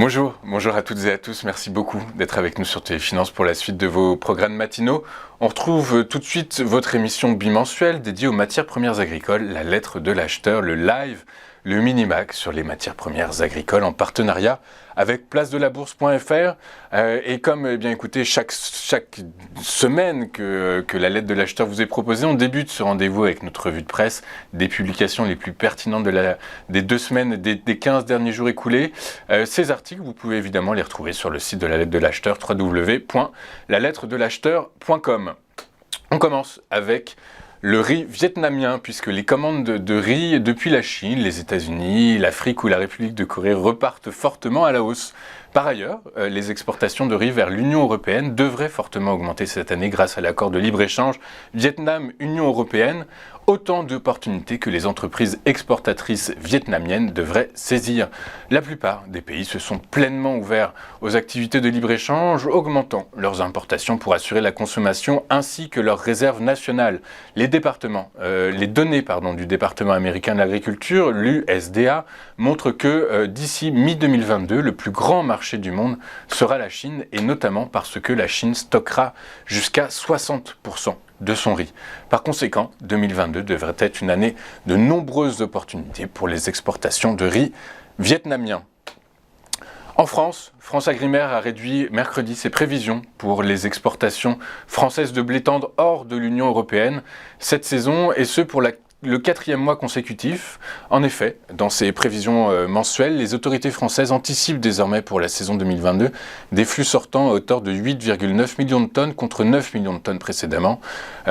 Bonjour à toutes et à tous, merci beaucoup d'être avec nous sur Téléfinance pour la suite de vos programmes matinaux. On retrouve tout de suite votre émission bimensuelle dédiée aux matières premières agricoles, la lettre de l'acheteur, le live, le mini-mag sur les matières premières agricoles en partenariat avec placedelabourse.fr. Et comme écoutez, chaque semaine que la lettre de l'acheteur vous est proposée, on débute ce rendez-vous avec notre revue de presse, des publications les plus pertinentes des 2 semaines, des 15 derniers jours écoulés. Ces articles, vous pouvez évidemment les retrouver sur le site de la lettre de l'acheteur, www.lalettre-de-l'acheteur.com. On commence avec le riz vietnamien, puisque les commandes de riz depuis la Chine, les États-Unis, l'Afrique ou la République de Corée repartent fortement à la hausse. Par ailleurs, les exportations de riz vers l'Union européenne devraient fortement augmenter cette année grâce à l'accord de libre-échange Vietnam-Union européenne. Autant d'opportunités que les entreprises exportatrices vietnamiennes devraient saisir. La plupart des pays se sont pleinement ouverts aux activités de libre-échange, augmentant leurs importations pour assurer la consommation ainsi que leurs réserves nationales. Les données du département américain de l'agriculture, l'USDA, montrent que d'ici mi-2022, le plus grand marché du monde sera la Chine, et notamment parce que la Chine stockera jusqu'à 60% de son riz. Par conséquent, 2022 devrait être une année de nombreuses opportunités pour les exportations de riz vietnamien. En France, FranceAgriMer a réduit mercredi ses prévisions pour les exportations françaises de blé tendre hors de l'Union européenne cette saison, et ce pour le 4e mois consécutif. En effet, dans ses prévisions mensuelles, les autorités françaises anticipent désormais pour la saison 2022 des flux sortants à hauteur de 8,9 millions de tonnes contre 9 millions de tonnes précédemment.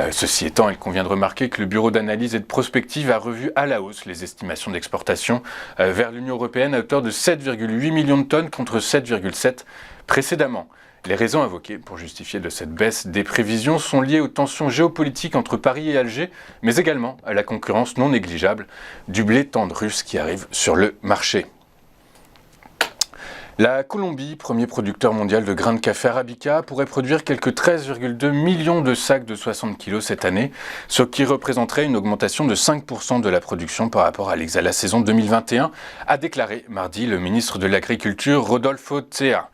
Ceci étant, il convient de remarquer que le Bureau d'analyse et de prospective a revu à la hausse les estimations d'exportation vers l'Union européenne à hauteur de 7,8 millions de tonnes contre 7,7 précédemment. Les raisons invoquées pour justifier de cette baisse des prévisions sont liées aux tensions géopolitiques entre Paris et Alger, mais également à la concurrence non négligeable du blé tendre russe qui arrive sur le marché. La Colombie, premier producteur mondial de grains de café arabica, pourrait produire quelques 13,2 millions de sacs de 60 kg cette année, ce qui représenterait une augmentation de 5% de la production par rapport à la saison 2021, a déclaré mardi le ministre de l'Agriculture Rodolfo Cea.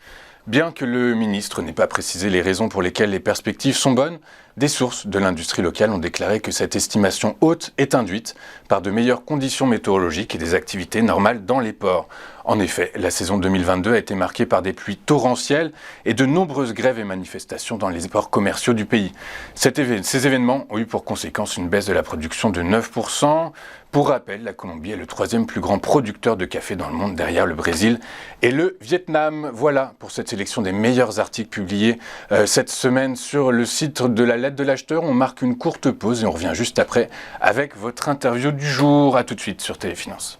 Bien que le ministre n'ait pas précisé les raisons pour lesquelles les perspectives sont bonnes, des sources de l'industrie locale ont déclaré que cette estimation haute est induite par de meilleures conditions météorologiques et des activités normales dans les ports. En effet, la saison 2022 a été marquée par des pluies torrentielles et de nombreuses grèves et manifestations dans les ports commerciaux du pays. Ces événements ont eu pour conséquence une baisse de la production de 9%. Pour rappel, la Colombie est le 3e plus grand producteur de café dans le monde derrière le Brésil et le Vietnam. Voilà pour cette sélection des meilleurs articles publiés cette semaine sur le site de la lettre de l'acheteur. On marque une courte pause et on revient juste après avec votre interview du jour. À tout de suite sur Téléfinance.